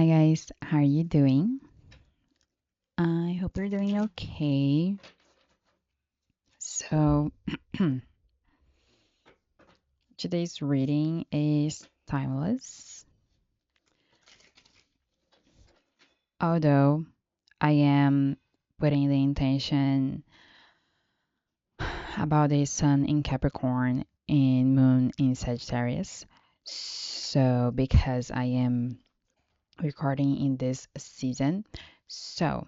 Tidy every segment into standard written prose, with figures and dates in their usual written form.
Hi guys, how are you doing? I hope you're doing okay. So, today's reading is timeless. Although I am putting the intention about the sun in Capricorn and moon in Sagittarius. So, because I am recording in this season, so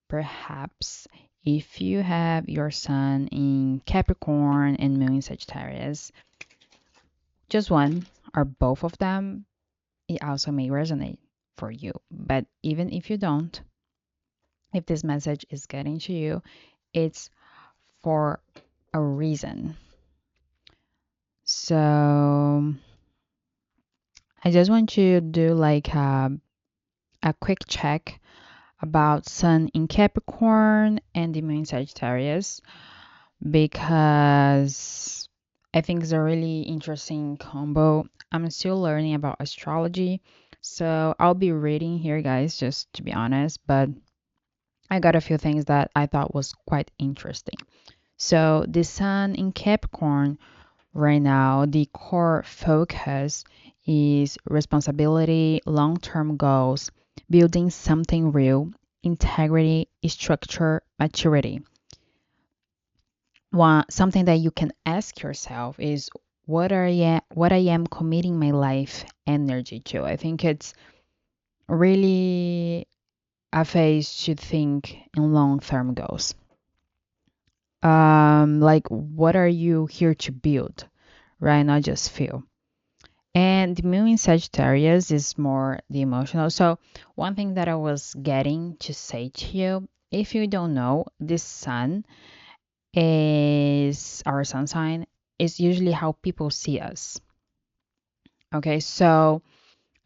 perhaps if you have your sun in Capricorn and moon in Sagittarius, just one or both of them, it also may resonate for you. But even if you don't, if this message is getting to you, it's for a reason. So I just want to do like a quick check about Sun in Capricorn and the Moon in Sagittarius because I think it's a really interesting combo. I'm still learning about astrology, so I'll be reading here, guys, just to be honest, but I got a few things that I thought was quite interesting. So, the Sun in Capricorn right now, the core focus is responsibility, long term goals, building something real, integrity, structure, maturity. Something that you can ask yourself is what I am committing my life energy to. I think it's really a phase to think in long-term goals. Like what are you here to build, right? Not just feel. And the moon in Sagittarius is more the emotional. So one thing that I was getting to say to you, if you don't know, this sun is our sun sign is usually how people see us. Okay, so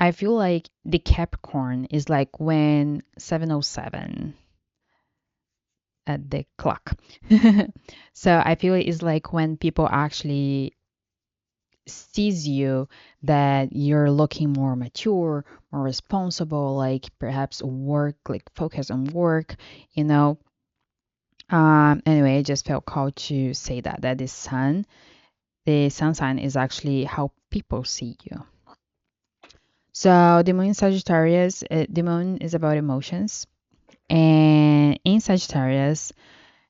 I feel like the Capricorn is like when 7:07 at the clock. So I feel it's like when people actually sees you that you're looking more mature, more responsible, like perhaps work, like focus on work, you know. Anyway, I just felt called to say that the sun sign is actually how people see you. So the moon in Sagittarius, the moon is about emotions, and in Sagittarius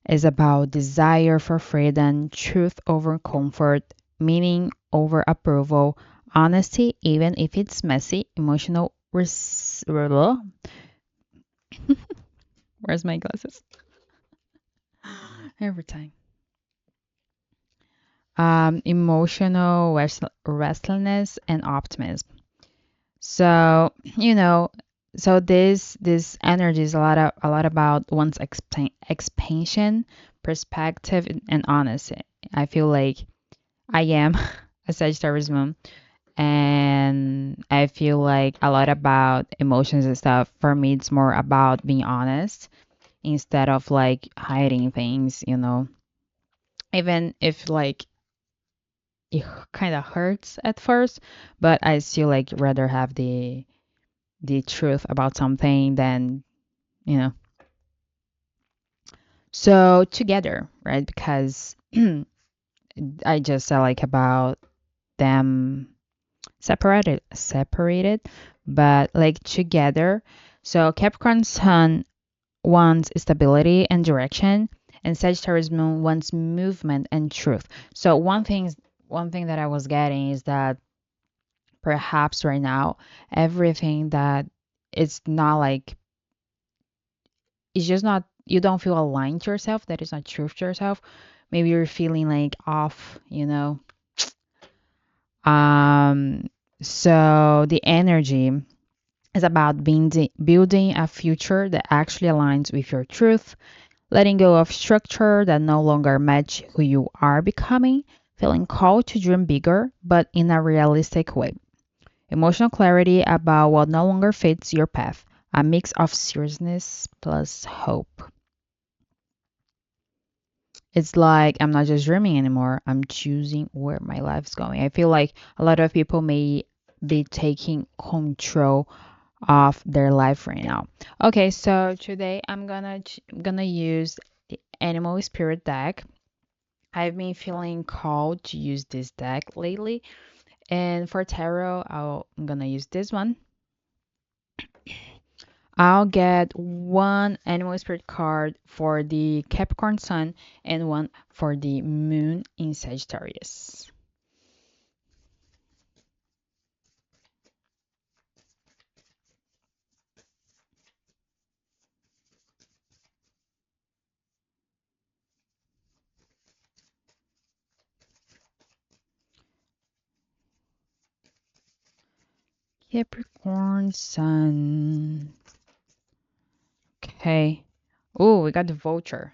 is about desire for freedom, truth over comfort, meaning over approval, honesty, even if it's messy, emotional. Where's my glasses? Every time. Emotional restlessness and optimism. So, so this energy is a lot about one's expansion, perspective, and honesty. I feel like I am a Sagittarius moon, and I feel like a lot about emotions and stuff. For me, it's more about being honest instead of like hiding things, even if like it kind of hurts at first, but I still like rather have the truth about something than, you know. So together, right? Because I just like about them separated, but like together. So Capricorn Sun wants stability and direction, and Sagittarius Moon wants movement and truth. So one thing that I was getting is that perhaps right now everything that it's not like it's just not you don't feel aligned to yourself, that is not true to yourself. Maybe you're feeling like off. um so the energy is about building a future that actually aligns with your truth, letting go of structure that no longer match who you are becoming, feeling called to dream bigger but in a realistic way. Emotional clarity about what no longer fits your path, a mix of seriousness plus hope. It's like I'm not just dreaming anymore, I'm choosing where my life's going. I feel like a lot of people may be taking control of their life right now. Okay, so today I'm gonna use the animal spirit deck. I've been feeling called to use this deck lately, and for tarot, I'm gonna use this one. I'll get one animal spirit card for the Capricorn Sun and one for the Moon in Sagittarius. Capricorn Sun. Okay. Oh, we got the vulture.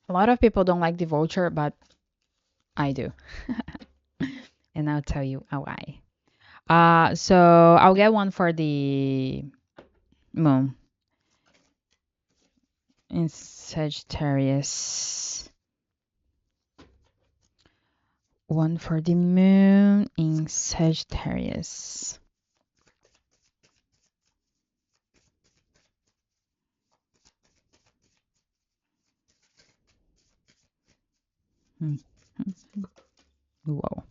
A lot of people don't like the vulture, but I do. And I'll tell you why. So I'll get one for the moon in Sagittarius. One for the moon in Sagittarius. Mhm. Whoa.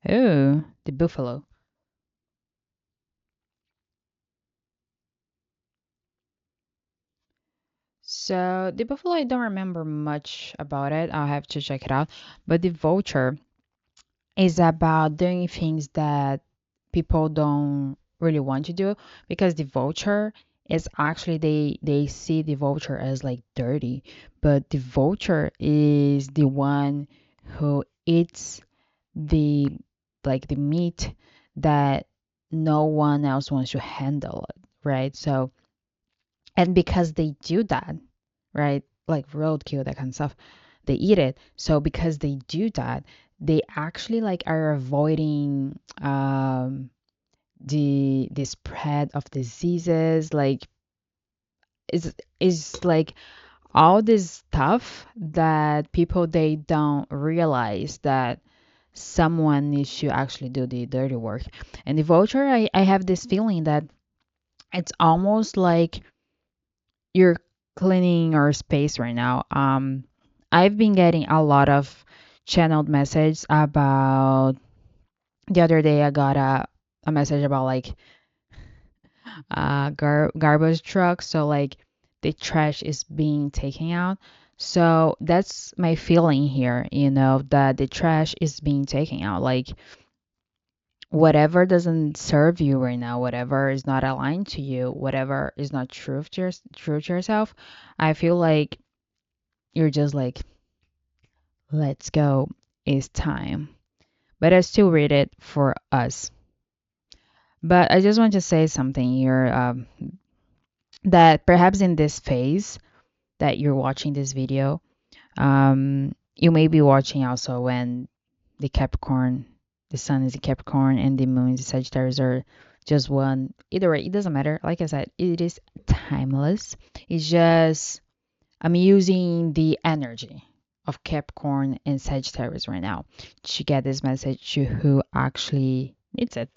Oh, the buffalo. So the buffalo, I don't remember much about it. I'll have to check it out. But the vulture is about doing things that people don't really want to do because the vulture is actually they see the vulture as like dirty, but the vulture is the one who eats the the meat that no one else wants to handle it, right? So and because they do that, right? Like roadkill, that kind of stuff, they eat it. So because they do that, they actually like are avoiding the spread of diseases. Like is like all this stuff that people they don't realize that someone needs to actually do the dirty work. And the vulture, I have this feeling that it's almost like you're cleaning your space right now. I've been getting a lot of channeled messages about the other day I got a message about like garbage truck. So like the trash is being taken out. So that's my feeling here, that the trash is being taken out. Like whatever doesn't serve you right now, whatever is not aligned to you, whatever is not true to yourself, I feel like you're just like, let's go, it's time. But I still read it for us. But I just want to say something here, that perhaps in this phase that you're watching this video, you may be watching also when the Capricorn, the sun is a Capricorn and the moon is a Sagittarius, or just one. Either way, it doesn't matter. Like I said, it is timeless. It's just I'm using the energy of Capricorn and Sagittarius right now to get this message to who actually needs it.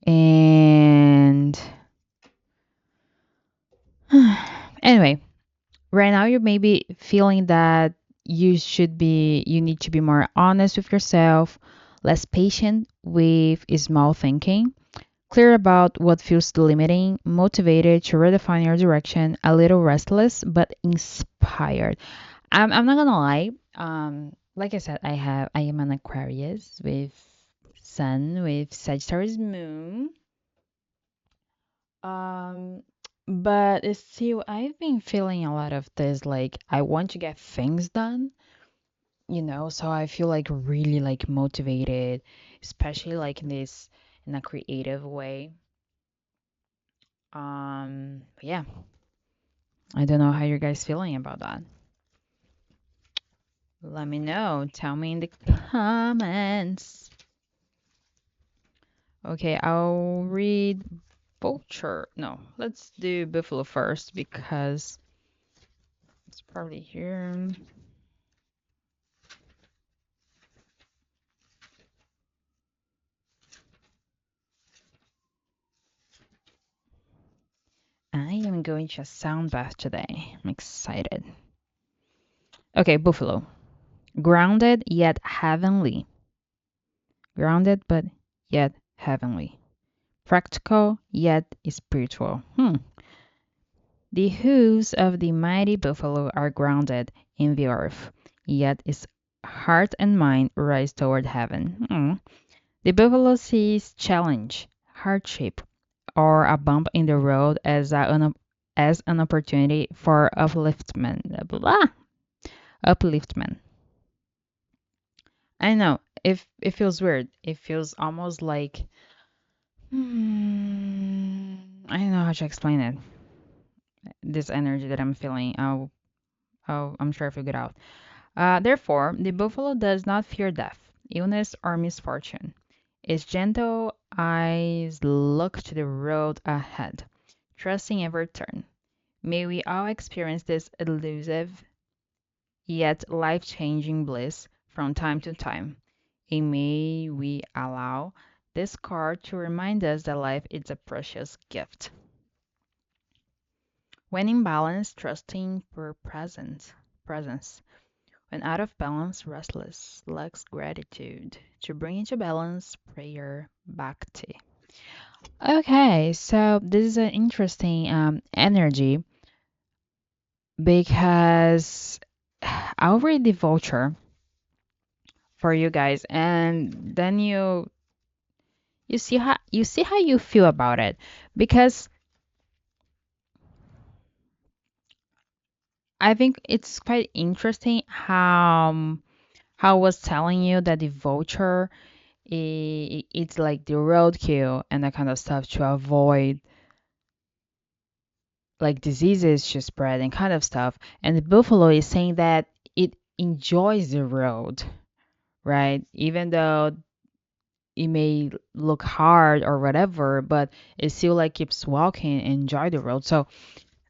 And anyway, right now you may be feeling that you need to be more honest with yourself, less patient with small thinking, clear about what feels limiting, motivated to redefine your direction, a little restless but inspired. I'm not gonna lie. Like I said, I am an Aquarius with Sun with Sagittarius Moon. Um, but it's still I've been feeling a lot of this like I want to get things done, so I feel like really like motivated, especially like in a creative way. Yeah, I don't know how you guys feeling about that. Let me know. Tell me in the comments. Okay, I'll read vulture. No, let's do buffalo first because Probably here. I am going to a sound bath today. I'm excited. Okay, Buffalo. Grounded yet heavenly. Grounded but yet heavenly. Practical yet spiritual. The hooves of the mighty buffalo are grounded in the earth, yet its heart and mind rise toward heaven. The buffalo sees challenge, hardship, or a bump in the road as an opportunity for upliftment. Blah, upliftment. I know it feels weird. It feels almost like I don't know how to explain it. This energy that I'm feeling. I'm sure I figured out. Therefore, the buffalo does not fear death, illness, or misfortune. Its gentle eyes look to the road ahead, trusting every turn. May we all experience this elusive yet life changing bliss from time to time. And may we allow this card to remind us that life is a precious gift. When in balance, trusting for presence. When out of balance, restless, lacks gratitude. To bring into balance, prayer, bhakti. Okay, so this is an interesting energy because I'll read the voucher for you guys, and then you see how you feel about it because I think it's quite interesting how I was telling you that the voucher it's like the roadkill and that kind of stuff to avoid like diseases to spread and kind of stuff. And the buffalo is saying that it enjoys the road, right? Even though it may look hard or whatever, but it still like keeps walking and enjoy the road. So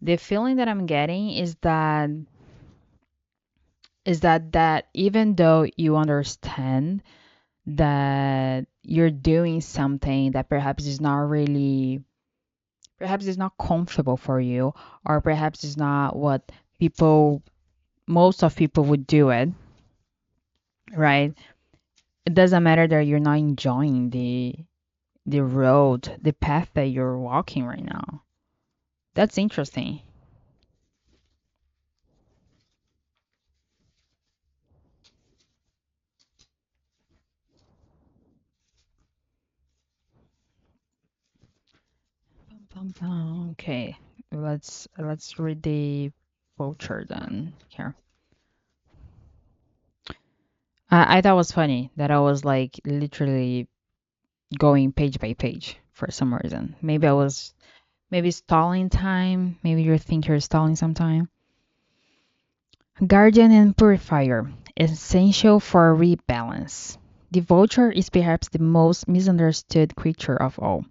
the feeling that I'm getting is that even though you understand that you're doing something that perhaps is not comfortable for you, or perhaps is not what people most of people would do it, right? It doesn't matter that you're not enjoying the road, the path that you're walking right now. That's interesting. Okay, let's read the voucher then here. I thought it was funny that I was like literally going page by page for some reason. Maybe stalling time. Maybe you think you're stalling some time. Guardian and purifier, essential for rebalance. The vulture is perhaps the most misunderstood creature of all.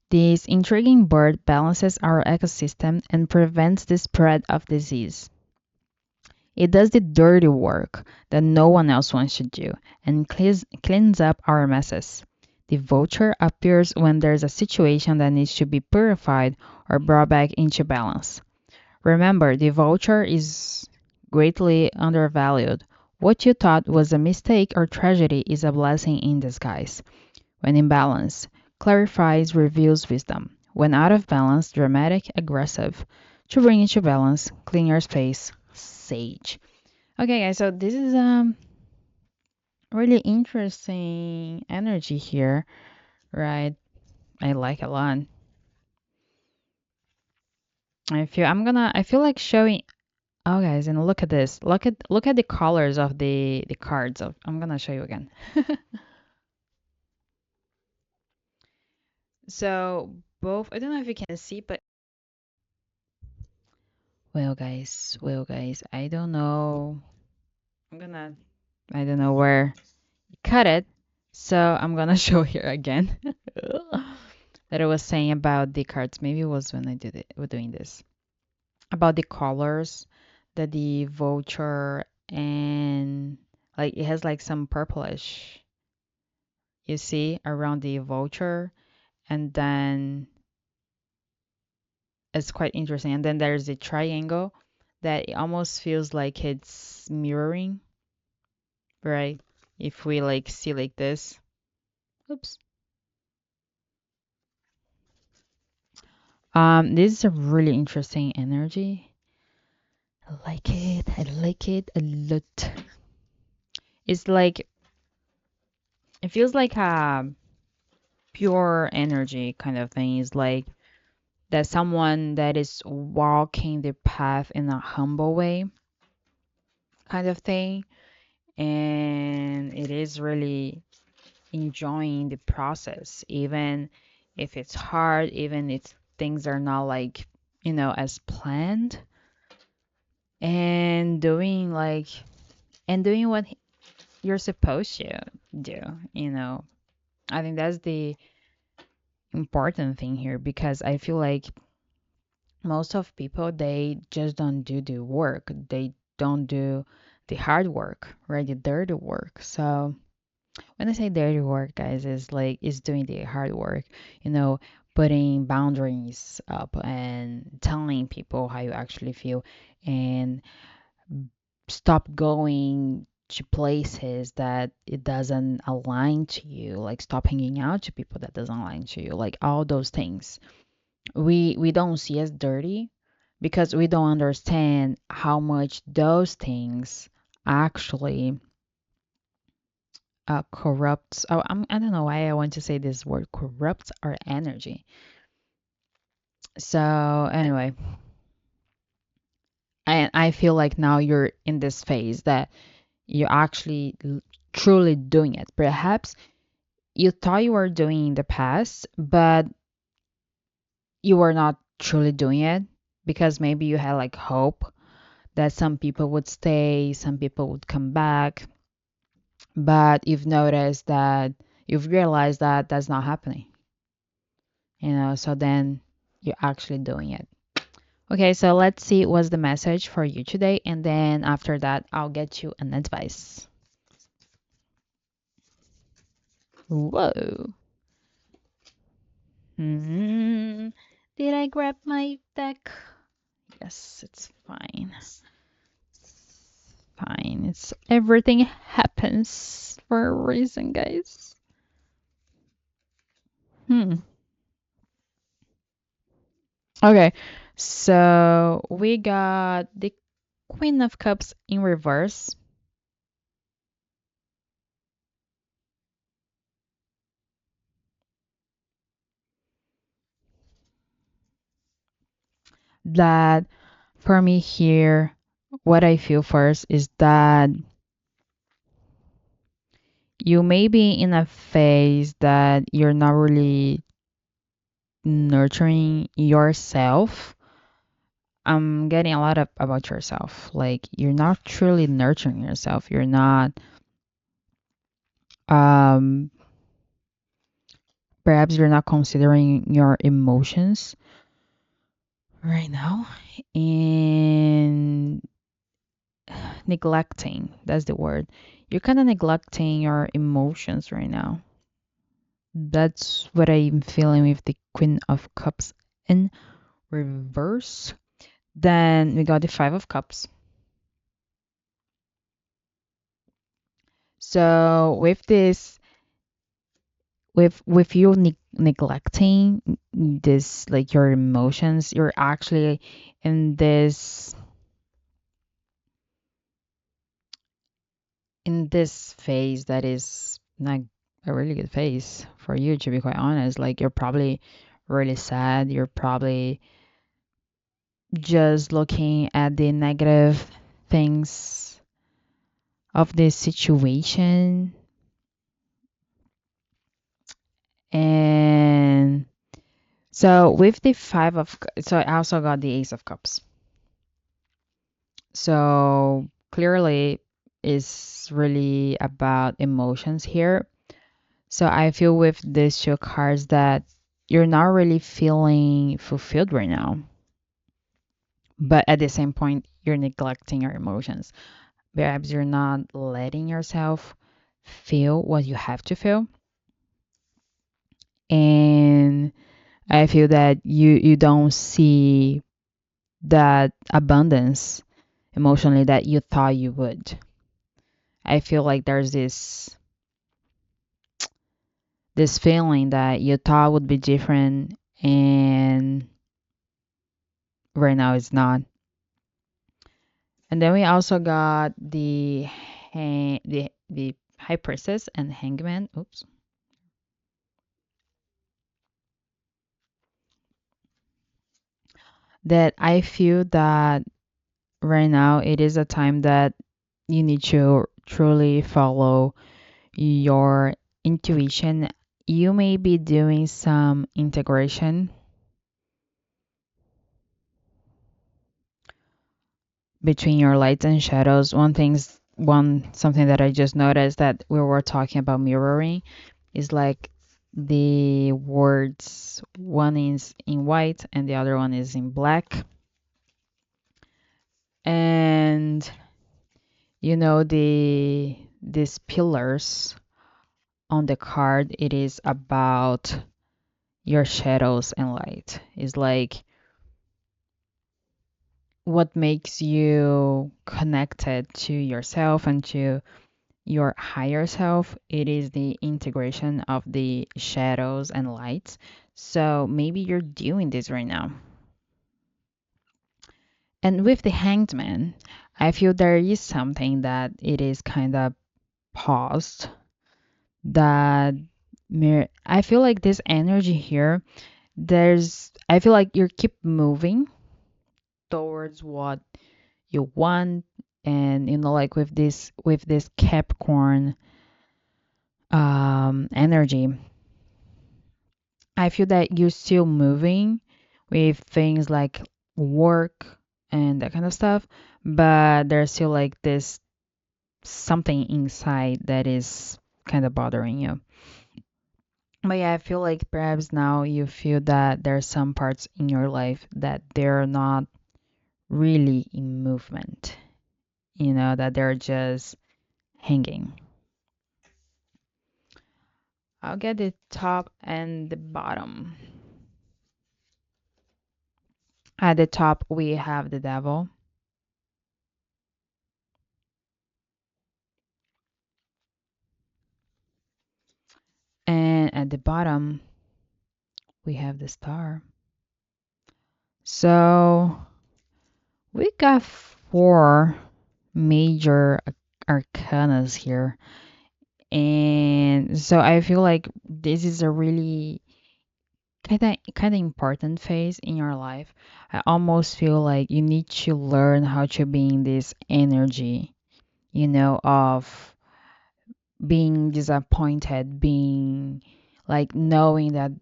This intriguing bird balances our ecosystem and prevents the spread of disease. It does the dirty work that no one else wants to do and cleans up our messes. The vulture appears when there's a situation that needs to be purified or brought back into balance. Remember, the vulture is greatly undervalued. What you thought was a mistake or tragedy is a blessing in disguise. When in balance, clarifies, reveals wisdom. When out of balance, dramatic, aggressive. To bring into balance, clean your space, sage. Okay, guys, so this is really interesting energy here, right? I like a lot. I feel like showing. Oh, guys, and look at this. Look at the colors of the cards. I'm gonna show you again. So both. I don't know if you can see, but well, guys. I don't know. I'm gonna. I don't know where you cut it. So I'm gonna show here again. That I was saying about the cards. Maybe it was when I did it. We're doing this about the colors the vulture, and like it has like some purplish, you see, around the vulture, and then it's quite interesting. And then there's a triangle that it almost feels like it's mirroring, right? If we like see like this. Oops. This is a really interesting energy. I like it. I like it a lot. It's like it feels like a pure energy kind of thing. It's like that someone that is walking the path in a humble way kind of thing. And it is really enjoying the process, even if it's hard, even if things are not like, as planned, and doing what you're supposed to do. I think that's the important thing here, because I feel like most of people, they just don't do the work. They don't do the hard work, right? The dirty work. So when I say dirty work, guys, is doing the hard work, you know, putting boundaries up and telling people how you actually feel, and stop going to places that it doesn't align to you, like stop hanging out to people that doesn't align to you, like all those things. We don't see as dirty because we don't understand how much those things actually corrupts. Oh, I don't know why I want to say this word, corrupts our energy. So anyway, I feel like now you're in this phase that you're actually truly doing it. Perhaps you thought you were doing in the past, but you were not truly doing it, because maybe you had like hope that some people would stay, some people would come back, but you've realized that that's not happening, so then you're actually doing it. Okay, so let's see what's the message for you today, and then after that, I'll get you an advice. Whoa. Hmm. Did I grab my deck? Yes, it's fine. Fine. It's everything happens for a reason, guys. Hmm. Okay, so we got the Queen of Cups in reverse. That for me here, what I feel first is that you may be in a phase that you're not really nurturing yourself. I'm getting a lot of about yourself. Like you're not truly nurturing yourself. You're not um perhaps you're not considering your emotions right now, and neglecting, that's the word. You're kind of neglecting your emotions right now. That's what I'm feeling with the Queen of Cups in reverse. Then we got the Five of Cups. So with this, with you neglecting this, like your emotions, you're actually in this phase that is not a really good phase for you, to be quite honest. Like you're probably really sad. You're probably just looking at the negative things of this situation. And so with the so I also got the Ace of Cups. So clearly is really about emotions here. So I feel with these two cards that you're not really feeling fulfilled right now. but at the same point, you're neglecting your emotions. Perhaps you're not letting yourself feel what you have to feel. And I feel that you don't see that abundance emotionally that you thought you would. I feel like there's this feeling that you thought would be different and right now it's not. And then we also got the high priestess and hangman. Oops. That I feel that right now it is a time that you need to truly follow your intuition. You may be doing some integration between your lights and shadows. One something that I just noticed that we were talking about mirroring is like the words, one is in white and the other one is in black. And these pillars on the card, it is about your shadows and light. It's like what makes you connected to yourself and to your higher self. It is the integration of the shadows and lights. So maybe you're doing this right now. And with the hanged man, I feel there is something that it is kind of paused. That I feel like this energy here, I feel like you keep moving towards what you want. And like with this Capricorn energy, I feel that you're still moving with things like work and that kind of stuff, but there's still like this something inside that is kind of bothering you. But yeah, I feel like perhaps now you feel that there are some parts in your life that they're not really in movement, that they're just hanging. I'll get the top and the bottom. At the top, we have the devil, and at the bottom, we have the star. So we got four major arcanas here. And so I feel like this is a really kind of important phase in your life. I almost feel like you need to learn how to be in this energy, of being disappointed, being like knowing that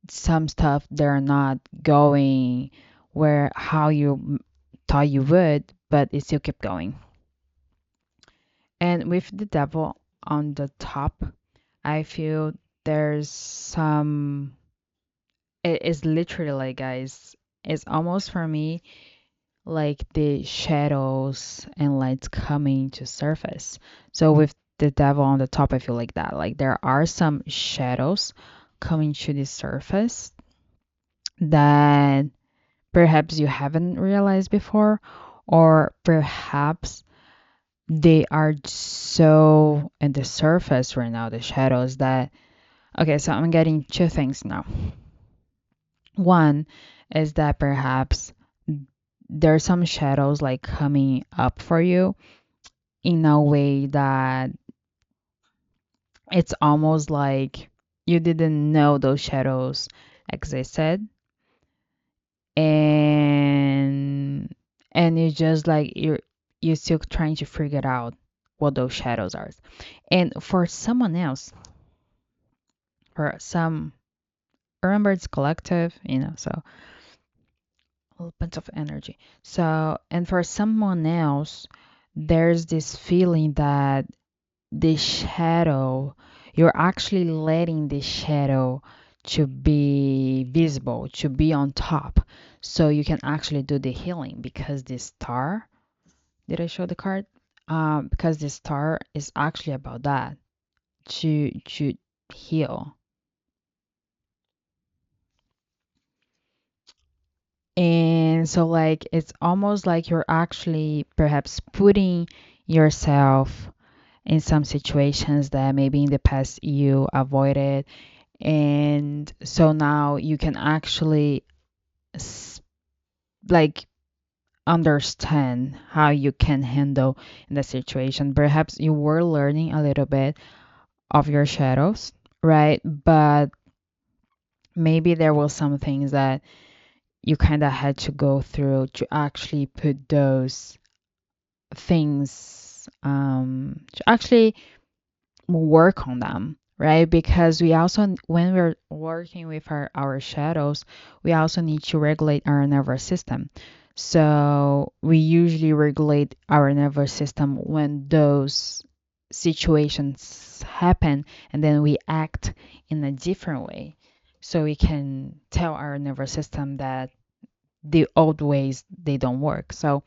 some stuff they're not going where how you thought you would, but it still kept going. And with the devil on the top, I feel there's some. It is literally like, guys, it's almost for me like the shadows and lights coming to surface. So with the devil on the top, I feel like that. Like there are some shadows coming to the surface that perhaps you haven't realized before, or perhaps they are so in the surface right now, the shadows that. Okay, so I'm getting two things now. One is that perhaps there's some shadows like coming up for you in a way that it's almost like you didn't know those shadows existed, and you just like you're still trying to figure out what those shadows are. And for someone else, for some, remember it's collective, so a bunch of energy. So, and for someone else, there's this feeling that the shadow, you're actually letting the shadow to be visible, to be on top, so you can actually do the healing because this star, did I show the card? Because this star is actually about that, to heal. And so like it's almost like you're actually perhaps putting yourself in some situations that maybe in the past you avoided. And so now you can actually s- like understand how you can handle in the situation. Perhaps you were learning a little bit of your shadows, right? But maybe there were some things that you kind of had to go through to actually put those things, to actually work on them, right? Because we also, when we're working with our shadows, we also need to regulate our nervous system. So we usually regulate our nervous system when those situations happen, and then we act in a different way. So we can tell our nervous system that the old ways they don't work. So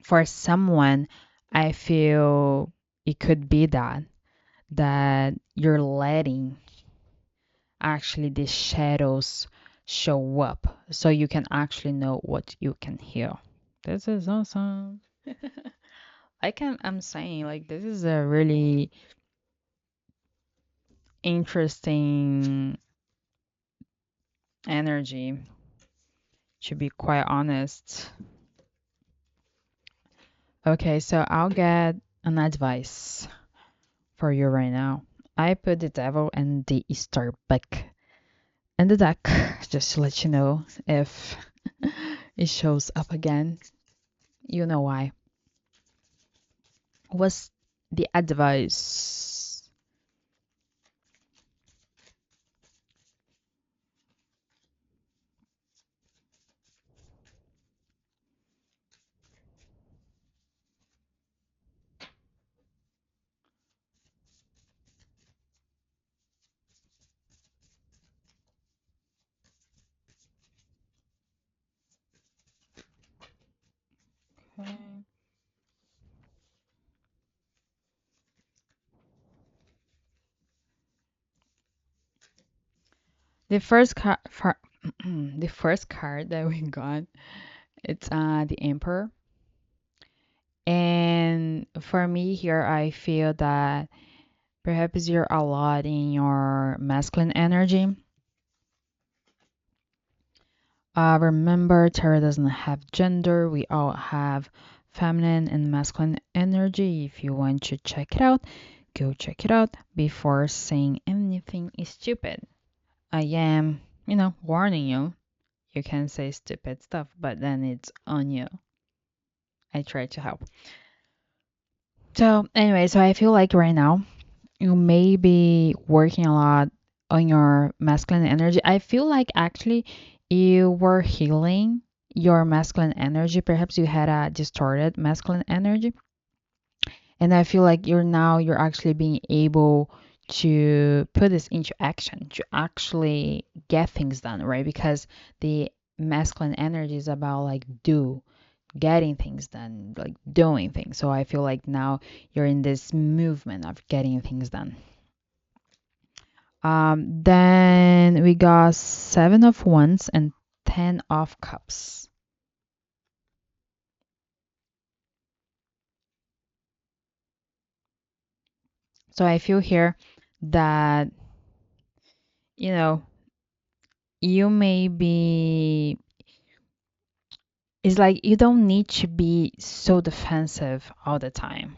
for someone, I feel it could be that you're letting actually the shadows show up so you can actually know what you can heal. This is awesome. I'm saying like this is a really interesting energy, to be quite honest. Okay, so I'll get an advice for you right now. I put the devil and the Easter back in the deck just to let you know if it shows up again. You know why. What's the advice? Okay. The first card, the first card that we got, it's the Emperor. And for me here, I feel that perhaps you're a lot in your masculine energy. Remember, tarot doesn't have gender. We all have feminine and masculine energy. If you want to check it out, go check it out before saying anything is stupid. I am, warning you. You can say stupid stuff, but then it's on you. I try to help. So, anyway, so I feel like right now you may be working a lot on your masculine energy. I feel like actually you were healing your masculine energy. Perhaps you had a distorted masculine energy. And I feel like you're actually being able to put this into action to actually get things done, right? Because the masculine energy is about like getting things done, like doing things. So I feel like now you're in this movement of getting things done. Then we got Seven of Wands and Ten of Cups. So I feel here that, you know, you may be, it's like you don't need to be so defensive all the time.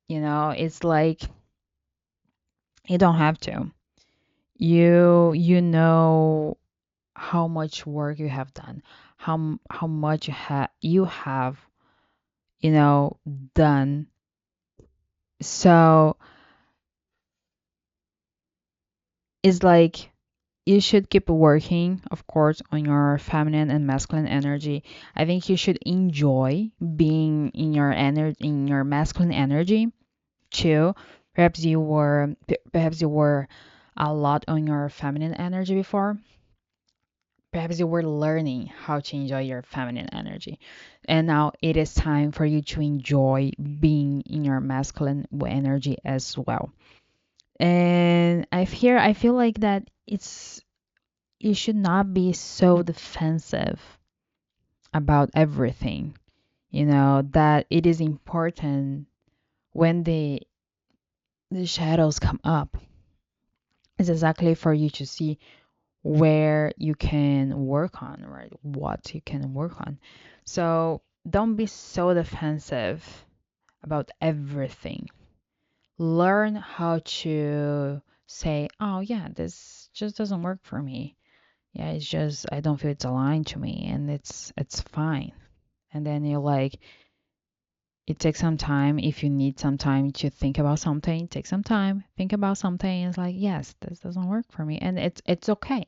It's like you don't have to. You know how much work you have done, how much you have you know done. So it's like you should keep working, of course, on your feminine and masculine energy. I think you should enjoy being in your masculine energy too. Perhaps you were a lot on your feminine energy before. Perhaps you were learning how to enjoy your feminine energy. And now it is time for you to enjoy being in your masculine energy as well. And I feel like that you should not be so defensive about everything. That it is important when the shadows come up. It's exactly for you to see where you can work on, right? What you can work on. So don't be so defensive about everything. Learn how to say, oh, yeah, this just doesn't work for me. Yeah, it's just, I don't feel it's aligned to me, and it's fine. And then you're like, it takes some time. If you need some time to think about something, take some time, think about something. It's like, yes, this doesn't work for me, and it's okay.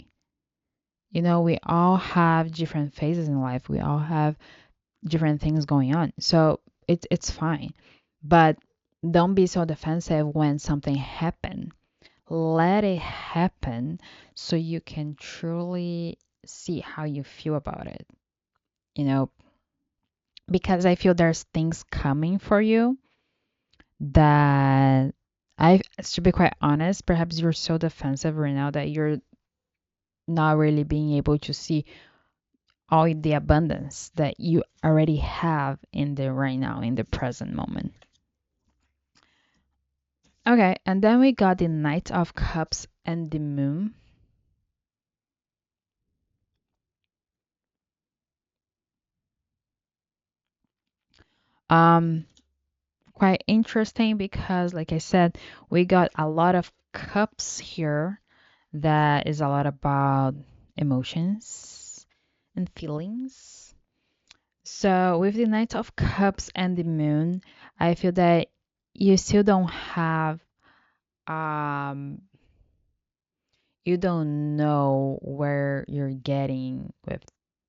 We all have different phases in life. We all have different things going on. So it's fine. But don't be so defensive when something happens. Let it happen so you can truly see how you feel about it. You know, because I feel there's things coming for you that to be quite honest, perhaps you're so defensive right now that you're not really being able to see all the abundance that you already have in the right now, in the present moment. Okay, and then we got the Knight of Cups and the Moon. Um, Quite interesting because, like I said, we got a lot of cups here that is a lot about emotions and feelings. So, with the Knight of Cups and the Moon, I feel that you still don't have um you don't know where you're getting with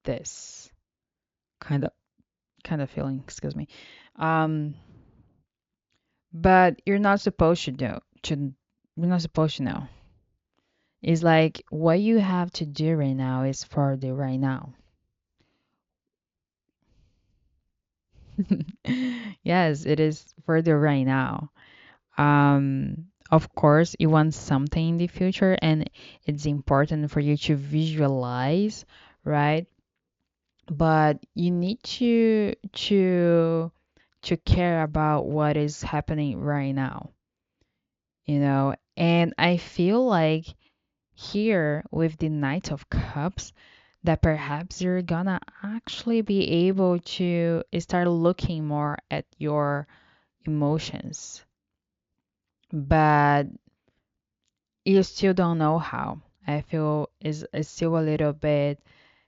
this kind of feeling, excuse me. Um, but you're not supposed to know. It's like what you have to do right now is for the right now. Yes, it is for the right now. Of course, you want something in the future, and it's important for you to visualize, right? But you need to care about what is happening right now, and I feel like here with the Knight of Cups that perhaps you're gonna actually be able to start looking more at your emotions, but you still don't know how. I feel is still a little bit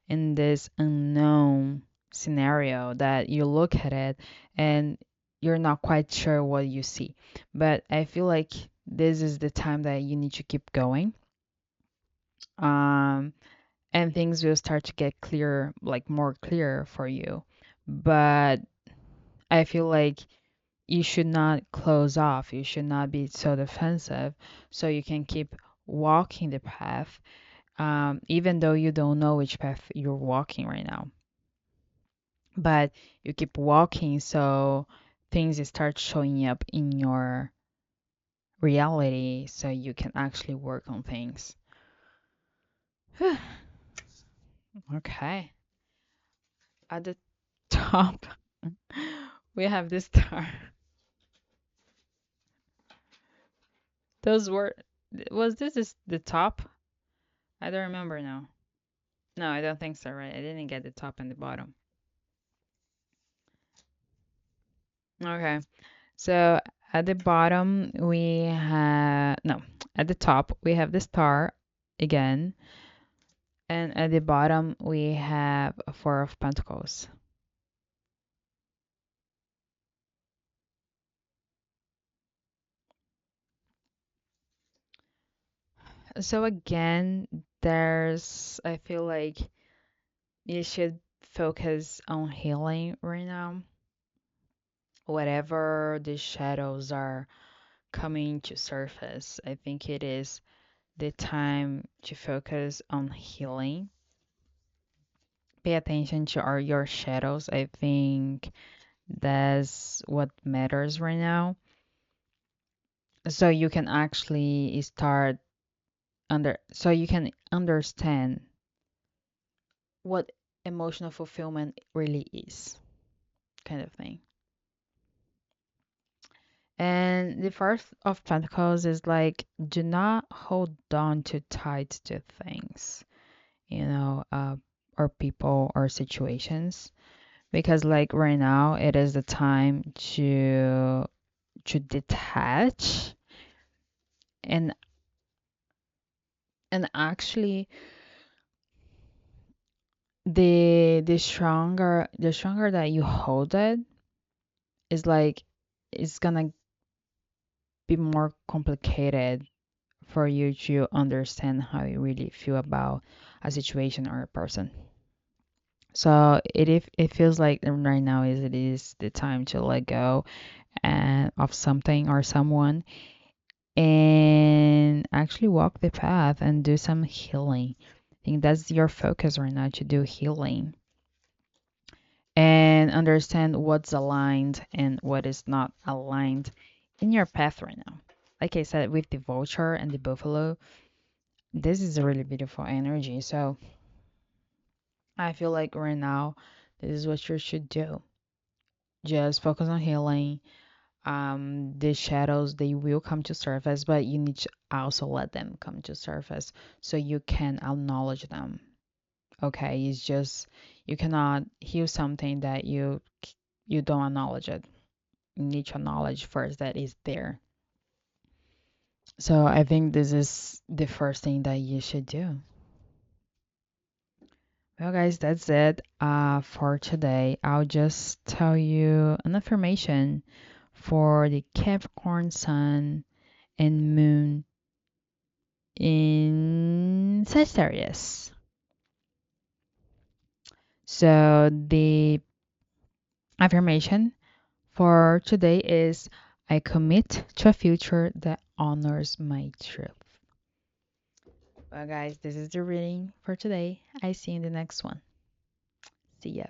in this unknown scenario that you look at it and you're not quite sure what you see. But I feel like this is the time that you need to keep going. Um, and things will start to get clear, like more clear for you. But I feel like you should not close off. You should not be so defensive. So you can keep walking the path, even though you don't know which path you're walking right now. But you keep walking so things start showing up in your reality so you can actually work on things. Okay. At the top, we have this star. Those were, was this is the top? I don't remember now. No, I don't think so, right? I didn't get the top and the bottom. Okay. So at the bottom, we have, no, at the top, we have the star again. And at the bottom, we have a Four of Pentacles. So again, I feel like you should focus on healing right now. Whatever the shadows are coming to surface, I think it is the time to focus on healing. Pay attention to your shadows. I think that's what matters right now. So you can actually start so you can understand what emotional fulfillment really is, kind of thing. And the first of Pentacles is like, do not hold on too tight to things, you know, or people or situations, because like right now it is the time to detach and actually the stronger that you hold it is like it's gonna be more complicated for you to understand how you really feel about a situation or a person. So it feels like right now it is the time to let go and of something or someone and actually walk the path and do some healing. I think that's your focus right now, to do healing and understand what's aligned and what is not aligned in your path right now. Like I said, with the vulture and the buffalo, this is a really beautiful energy. So I feel like right now, this is what you should do. Just focus on healing. The shadows, they will come to surface, but you need to also let them come to surface so you can acknowledge them. Okay, it's just you cannot heal something that you don't acknowledge it. You need to acknowledge first that it's there. So I think this is the first thing that you should do. Well, guys, that's it for today. I'll just tell you an affirmation for the Capricorn Sun and Moon in Sagittarius. So the affirmation for today is, I commit to a future that honors my truth. Well, guys, this is the reading for today. I see you in the next one. See ya.